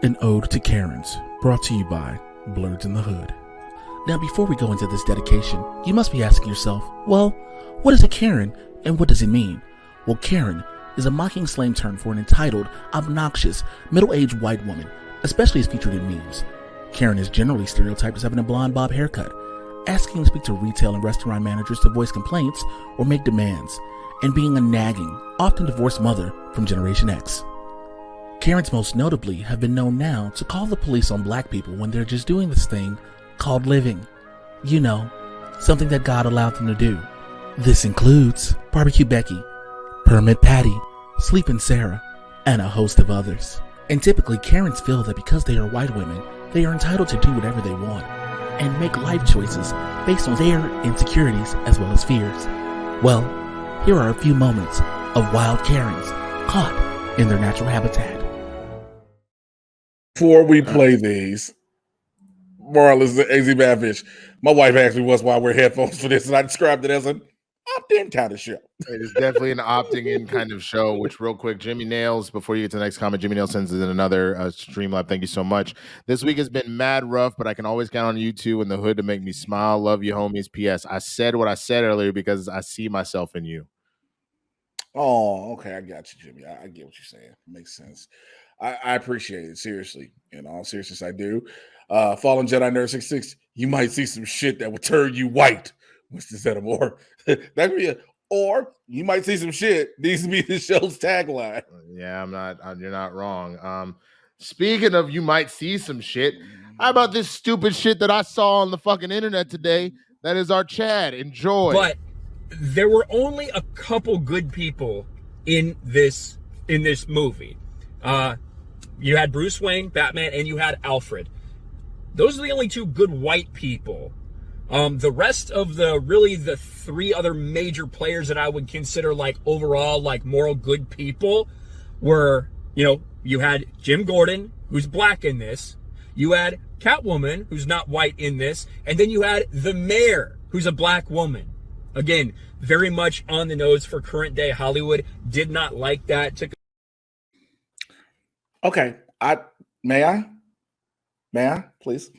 An Ode to Karens, brought to you by Blerds in the Hood. Now, before we go into this dedication, you must be asking yourself, well, what is a Karen and what does it mean? Well, Karen is a mocking slang term for an entitled, obnoxious, middle-aged white woman, especially as featured in memes. Karen is generally stereotyped as having a blonde bob haircut, asking to speak to retail and restaurant managers to voice complaints or make demands, and being a nagging, often divorced mother from Generation X. Karens most notably have been known now to call the police on black people when they're just doing this thing called living. You know, something that God allowed them to do. This includes Barbecue Becky, Permit Patty, Sleepin' Sarah, and a host of others. And typically Karens feel that because they are white women, they are entitled to do whatever they want and make life choices based on their insecurities as well as fears. Well, here are a few moments of wild Karens caught in their natural habitat. Before we play these, Marlon's the AZ Badfish. My wife asked me once why I wear headphones for this, and I described it as an opt-in kind of show. It is definitely an opting-in kind of show, which real quick, Jimmy Nails, before you get to the next comment, Jimmy Nails sends in another Streamlab. Thank you so much. This week has been mad rough, but I can always count on you two in the hood to make me smile. Love you, homies. P.S. I said what I said earlier because I see myself in you. Oh, okay. I got you, Jimmy. I get what you're saying. Makes sense. I appreciate it. Seriously. In all seriousness, I do. Fallen Jedi Nerd 66, you might see some shit that will turn you white. Winston said more. That could be or you might see some shit. Needs to be the show's tagline. Yeah, you're not wrong. Speaking of you might see some shit, how about this stupid shit that I saw on the fucking internet today? That is our Chad. Enjoy. But there were only a couple good people in this movie. You had Bruce Wayne, Batman, and you had Alfred. Those are the only two good white people. The rest of the three other major players that I would consider like overall like moral good people were, you had Jim Gordon, who's black in this. You had Catwoman, who's not white in this. And then you had the mayor, who's a black woman. Again, very much on the nose for current day Hollywood. Did not like that. Okay. May I, please?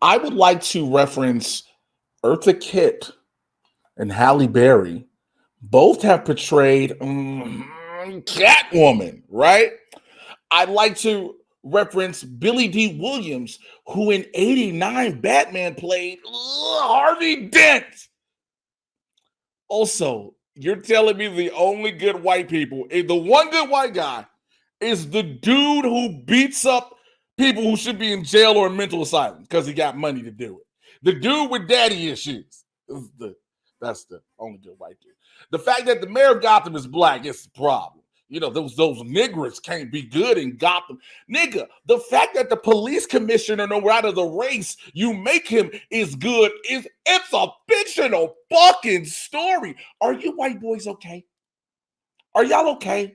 I would like to reference Eartha Kitt and Halle Berry. Both have portrayed Catwoman, right? I'd like to reference Billy D. Williams, who in '89 Batman played Harvey Dent. Also, you're telling me the only good white people, the one good white guy, is the dude who beats up people who should be in jail or in mental asylum because he got money to do it. The dude with daddy issues. That's the only good white dude. The fact that the mayor of Gotham is black is the problem. Those niggers can't be good in Gotham. Nigga, the fact that the police commissioner, no matter the race you make him, is good, it's a fictional fucking story. Are you white boys okay? Are y'all okay?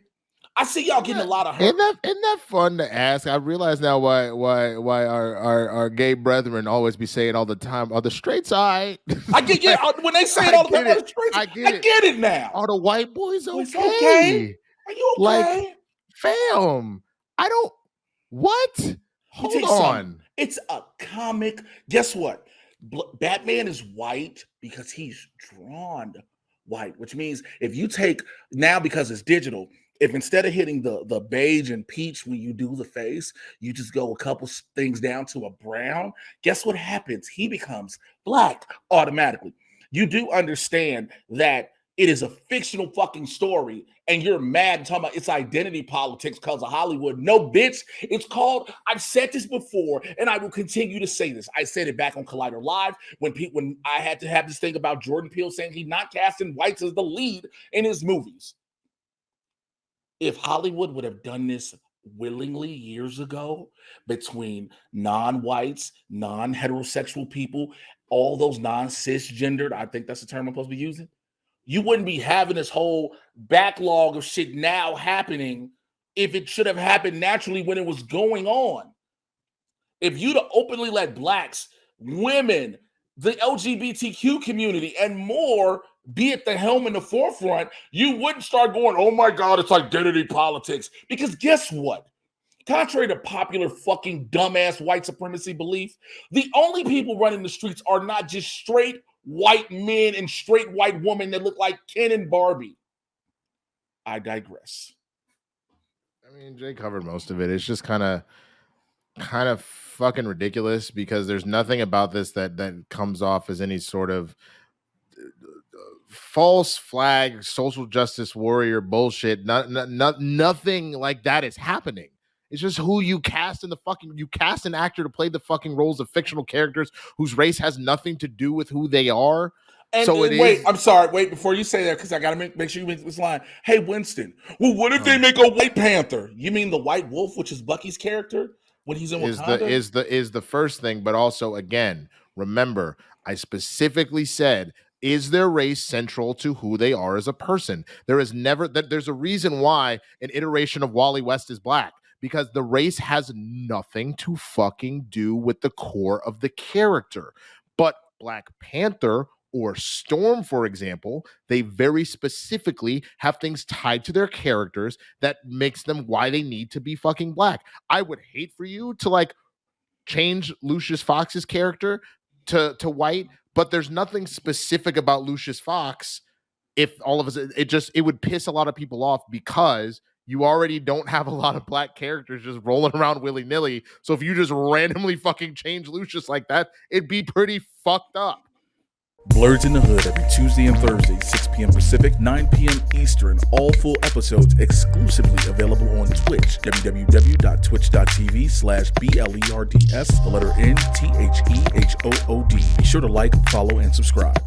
I see y'all getting a lot of hurt. Isn't that fun to ask? I realize now why our gay brethren always be saying all the time, "Are the straights all right?" I get when they say it all the time, "Are the straights?" I get it now. Are the white boys okay? Okay? Are you okay? Like, fam, I don't. What? Hold on. It's a comic. Guess what? Batman is white because he's drawn white, which means if you take now because it's digital. If instead of hitting the beige and peach when you do the face, you just go a couple things down to a brown, guess what happens? He becomes black automatically. You do understand that it is a fictional fucking story, and you're mad and talking about it's identity politics because of Hollywood. No, bitch. It's called, I've said this before, and I will continue to say this. I said it back on Collider Live when I had to have this thing about Jordan Peele saying he's not casting whites as the lead in his movies. If Hollywood would have done this willingly years ago between non-whites, non-heterosexual people, all those non-cisgendered, I think that's the term I'm supposed to be using, you wouldn't be having this whole backlog of shit now happening if it should have happened naturally when it was going on. If you'd have openly let blacks, women, the LGBTQ community, and more be at the helm in the forefront, you wouldn't start going, oh my God, it's identity politics. Because guess what? Contrary to popular fucking dumbass white supremacy belief, the only people running the streets are not just straight white men and straight white women that look like Ken and Barbie. I digress. I mean, Jay covered most of it. It's just kind of fucking ridiculous because there's nothing about this that comes off as any sort of false flag social justice warrior bullshit. Nothing like that is happening. It's just who you cast in the fucking, you cast an actor to play the fucking roles of fictional characters whose race has nothing to do with who they are. And, so and wait, I'm sorry. Wait, before you say that, because I got to make sure you make this line. Hey, Winston. Well, what if they make a White Panther? You mean the White Wolf, which is Bucky's character when he's in Wakanda? Is the first thing, but also again, remember, I specifically said, is their race central to who they are as a person? There is never that. There's a reason why an iteration of Wally West is black, because the race has nothing to fucking do with the core of the character. But Black Panther or Storm, for example, they very specifically have things tied to their characters that makes them why they need to be fucking black. I would hate for you to like change Lucius Fox's character to white, but there's nothing specific about Lucius Fox. If all of us, it would piss a lot of people off because you already don't have a lot of black characters just rolling around willy-nilly. So if you just randomly fucking change Lucius like that, it'd be pretty fucked up. Blerds in the Hood every Tuesday and Thursday, 6 p.m. Pacific, 9 p.m. Eastern. All full episodes exclusively available on Twitch, www.twitch.tv/BLERDS, the letter NTHEHOOD. Be sure to like, follow, and subscribe.